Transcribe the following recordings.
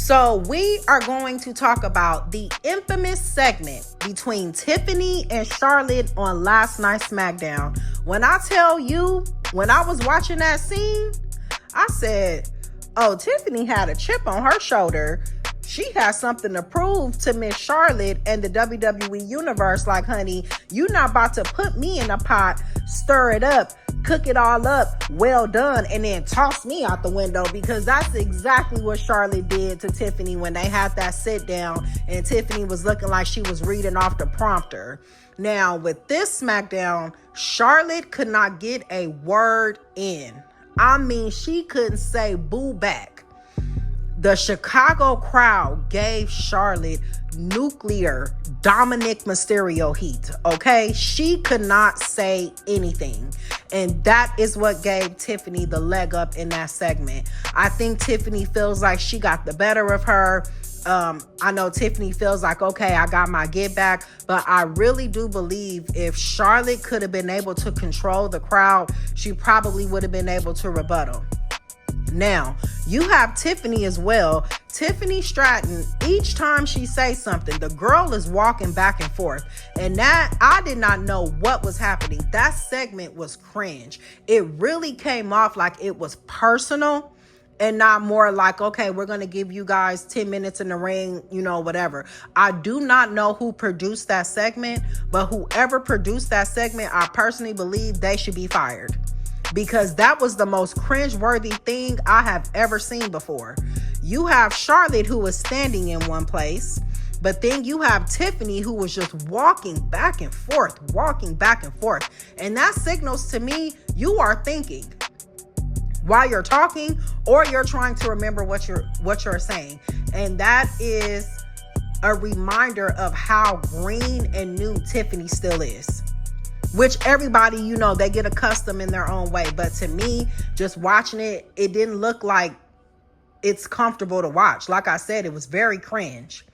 So we are going to talk about the infamous segment between Tiffany and Charlotte on last night's SmackDown. When I tell you, when I was watching that scene, I said, oh, Tiffany had a chip on her shoulder. She has something to prove to Miss Charlotte and the WWE Universe. Like, honey, you not about to put me in a pot, stir it up, cook it all up, well done, and then toss me out the window, because that's exactly what Charlotte did to Tiffany when they had that sit down and Tiffany was looking like she was reading off the prompter. Now, with this SmackDown, Charlotte could not get a word in. I mean, she couldn't say boo back. The Chicago crowd gave Charlotte nuclear Dominic Mysterio heat, okay? She could not say anything. And that is what gave Tiffany the leg up in that segment. I think Tiffany feels like she got the better of her. I know Tiffany feels like, okay, I got my get back, but I really do believe if Charlotte could have been able to control the crowd, she probably would have been able to rebuttal. Now, you have Tiffany as well. Tiffany Stratton, each time she says something, the girl is walking back and forth. And that, I did not know what was happening. That segment was cringe. It really came off like it was personal and not more like, okay, we're going to give you guys 10 minutes in the ring, you know, whatever. I do not know who produced that segment, but whoever produced that segment, I personally believe they should be fired. Because that was the most cringe-worthy thing I have ever seen before. You have Charlotte, who was standing in one place, but then you have Tiffany, who was just walking back and forth. And that signals to me you are thinking while you're talking, or you're trying to remember what you're saying. And that is a reminder of how green and new Tiffany still is. Which everybody, you know, they get accustomed in their own way. But to me, just watching it, it didn't look like it's comfortable to watch. Like I said, it was very cringe.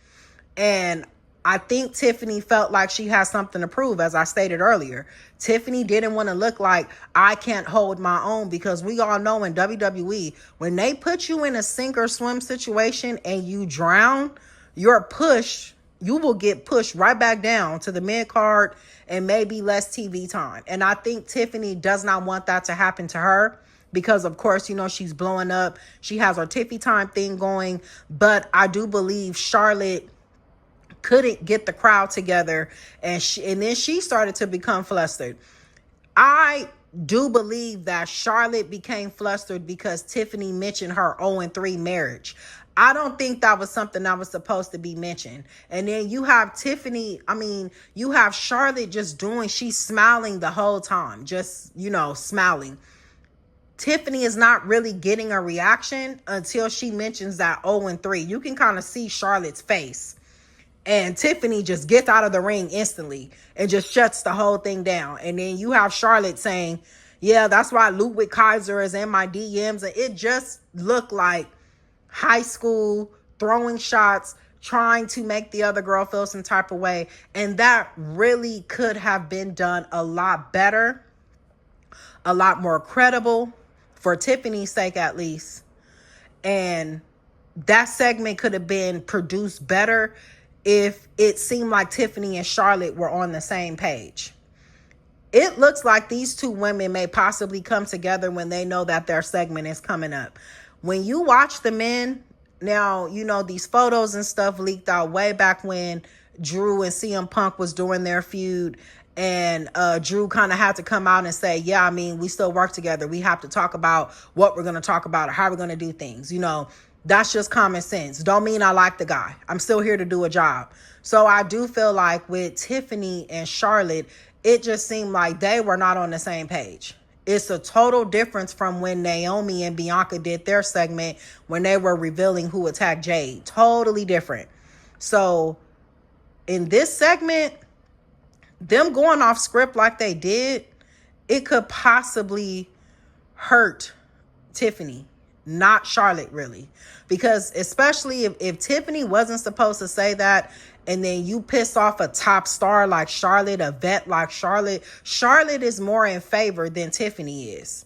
And I think Tiffany felt like she had something to prove, as I stated earlier. Tiffany didn't want to look like I can't hold my own, because we all know in WWE, when they put you in a sink or swim situation and you drown, you will get pushed right back down to the mid card and maybe less TV time. And I think Tiffany does not want that to happen to her, because of course, you know, she's blowing up. She has her Tiffy time thing going, but I do believe Charlotte couldn't get the crowd together, and then she started to become flustered. I do believe that Charlotte became flustered because Tiffany mentioned her 0-3 marriage. I don't think that was something that was supposed to be mentioned. And then you have you have Charlotte just she's smiling the whole time, just, you know, smiling. Tiffany is not really getting a reaction until she mentions that 0-3. You can kind of see Charlotte's face. And Tiffany just gets out of the ring instantly and just shuts the whole thing down. And then you have Charlotte saying, yeah, that's why Ludwig Kaiser is in my DMs. And it just looked like high school, throwing shots, trying to make the other girl feel some type of way. And that really could have been done a lot better, a lot more credible, for Tiffany's sake at least. And that segment could have been produced better if it seemed like Tiffany and Charlotte were on the same page. It looks like these two women may possibly come together when they know that their segment is coming up. When you watch the men, now, you know, these photos and stuff leaked out way back when Drew and CM Punk was doing their feud. And Drew kind of had to come out and say, yeah, I mean, we still work together. We have to talk about what we're going to talk about, or how we're going to do things. You know, that's just common sense. Don't mean I like the guy. I'm still here to do a job. So I do feel like with Tiffany and Charlotte, it just seemed like they were not on the same page. It's a total difference from when Naomi and Bianca did their segment when they were revealing who attacked Jade. Totally different. So in this segment, them going off script like they did, it could possibly hurt Tiffany, not Charlotte, really. Because especially if Tiffany wasn't supposed to say that, and then you piss off a top star like Charlotte, a vet like Charlotte is more in favor than Tiffany is.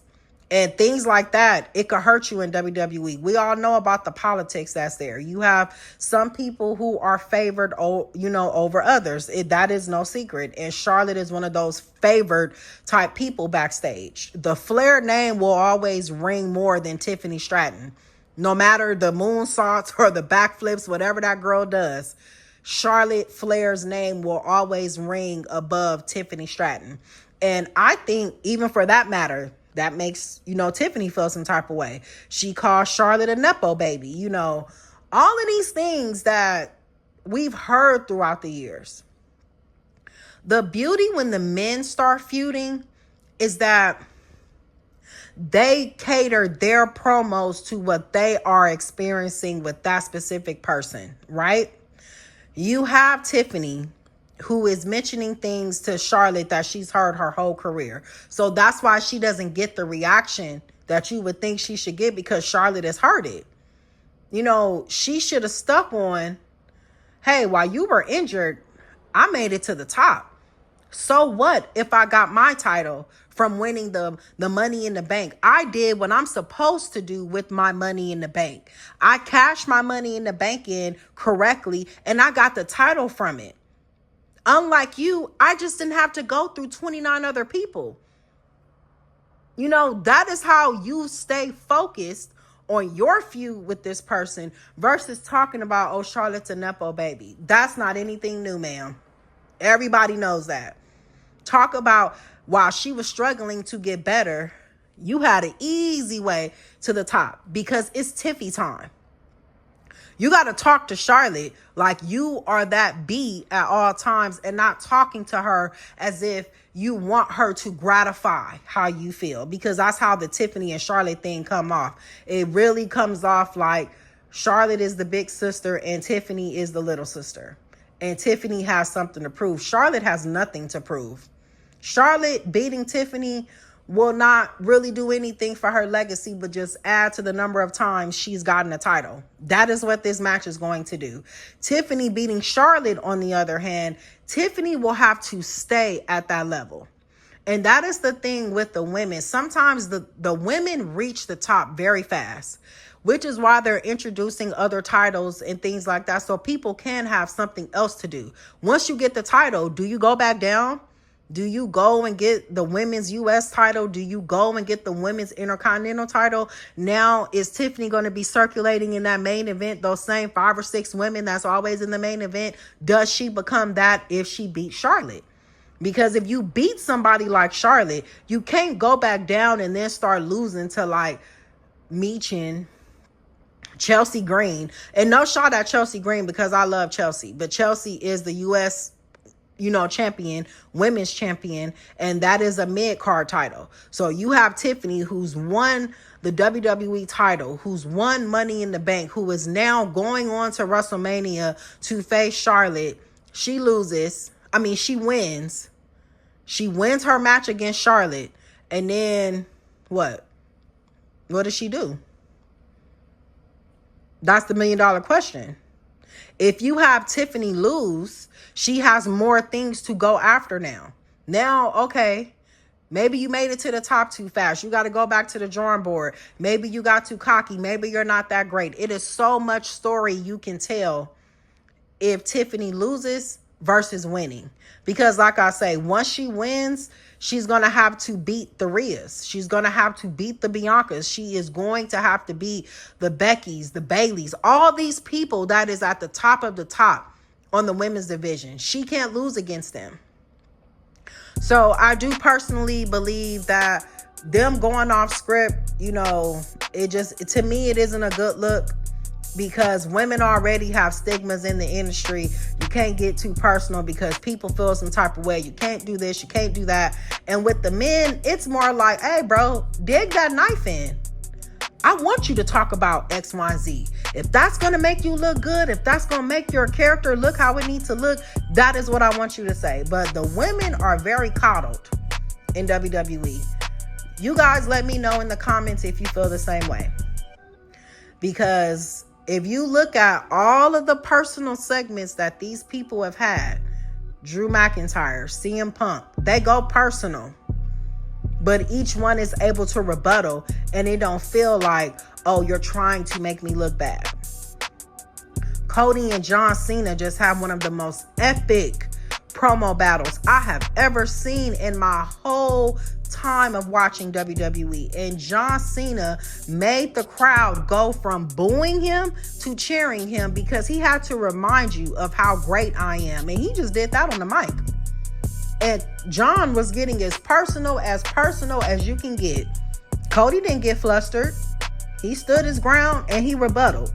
And things like that, it could hurt you in WWE. We all know about the politics that's there. You have some people who are favored, over others. That is no secret. And Charlotte is one of those favored type people backstage. The Flair name will always ring more than Tiffany Stratton. No matter the moonsaults or the backflips, whatever that girl does, Charlotte Flair's name will always ring above Tiffany Stratton. And I think even for that matter, that makes, Tiffany feel some type of way. She calls Charlotte a Nepo baby, all of these things that we've heard throughout the years. The beauty when the men start feuding is that they cater their promos to what they are experiencing with that specific person, right? You have Tiffany, who is mentioning things to Charlotte that she's heard her whole career. So that's why she doesn't get the reaction that you would think she should get, because Charlotte has heard it. She should have stuck on, hey, while you were injured, I made it to the top. So what if I got my title from winning the Money in the Bank? I did what I'm supposed to do with my Money in the Bank. I cashed my Money in the Bank in correctly, and I got the title from it. Unlike you, I just didn't have to go through 29 other people. That is how you stay focused on your feud with this person versus talking about, oh, Charlotte's a Nepo baby. That's not anything new, ma'am. Everybody knows that. Talk about while she was struggling to get better, you had an easy way to the top because it's Tiffy time. You got to talk to Charlotte like you are that B at all times and not talking to her as if you want her to gratify how you feel, because that's how the Tiffany and Charlotte thing come off. It really comes off like Charlotte is the big sister and Tiffany is the little sister. And Tiffany has something to prove. Charlotte has nothing to prove. Charlotte beating Tiffany will not really do anything for her legacy, but just add to the number of times she's gotten a title. That is what this match is going to do. Tiffany beating Charlotte, on the other hand, Tiffany will have to stay at that level. And that is the thing with the women. Sometimes the women reach the top very fast, which is why they're introducing other titles and things like that, so people can have something else to do. Once you get the title, do you go back down? Do you go and get the women's U.S. title? Do you go and get the women's Intercontinental title? Now, is Tiffany going to be circulating in that main event, those same 5 or 6 women that's always in the main event? Does she become that if she beats Charlotte? Because if you beat somebody like Charlotte, you can't go back down and then start losing to like Meechin, Chelsea Green. And no shot at Chelsea Green because I love Chelsea. But Chelsea is the U.S. champion, women's champion, and that is a mid-card title. So you have Tiffany, who's won the WWE title, who's won Money in the Bank, who is now going on to WrestleMania to face Charlotte. She loses. She wins. She wins her match against Charlotte. And then what? What does she do? That's the $1 million question. If you have Tiffany lose, she has more things to go after now. Now, okay, maybe you made it to the top too fast. You got to go back to the drawing board. Maybe you got too cocky. Maybe you're not that great. It is so much story you can tell if Tiffany loses versus winning. Because like I say, once she wins, she's going to have to beat the Rheas. She's going to have to beat the Biancas. She is going to have to beat the Beckys, the Baileys, all these people that is at the top of the top on the women's division. She can't lose against them. So I do personally believe that them going off script, to me, it isn't a good look. Because women already have stigmas in the industry. You can't get too personal because people feel some type of way. You can't do this, you can't do that. And with the men, it's more like, hey, bro, dig that knife in. I want you to talk about X, Y, Z. If that's going to make you look good, if that's going to make your character look how it needs to look, that is what I want you to say. But the women are very coddled in WWE. You guys let me know in the comments if you feel the same way. Because if you look at all of the personal segments that these people have had, Drew McIntyre, CM Punk, they go personal. but each one is able to rebuttal, and it don't feel like, oh, you're trying to make me look bad. Cody and John Cena just have one of the most epic promo battles I have ever seen in my whole time of watching WWE. And John Cena made the crowd go from booing him to cheering him because he had to remind you of how great I am. And he just did that on the mic. And John was getting as personal as you can get. Cody didn't get flustered. He stood his ground and he rebutted.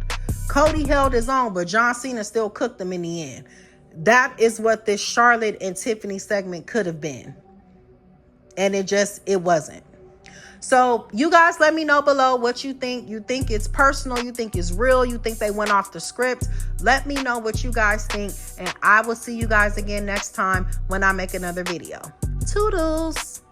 Cody held his own, but John Cena still cooked him in the end. That is what this Charlotte and Tiffany segment could have been. And it wasn't. So you guys let me know below what you think. You think it's personal? You think it's real? You think they went off the script? Let me know what you guys think. And I will see you guys again next time when I make another video. Toodles.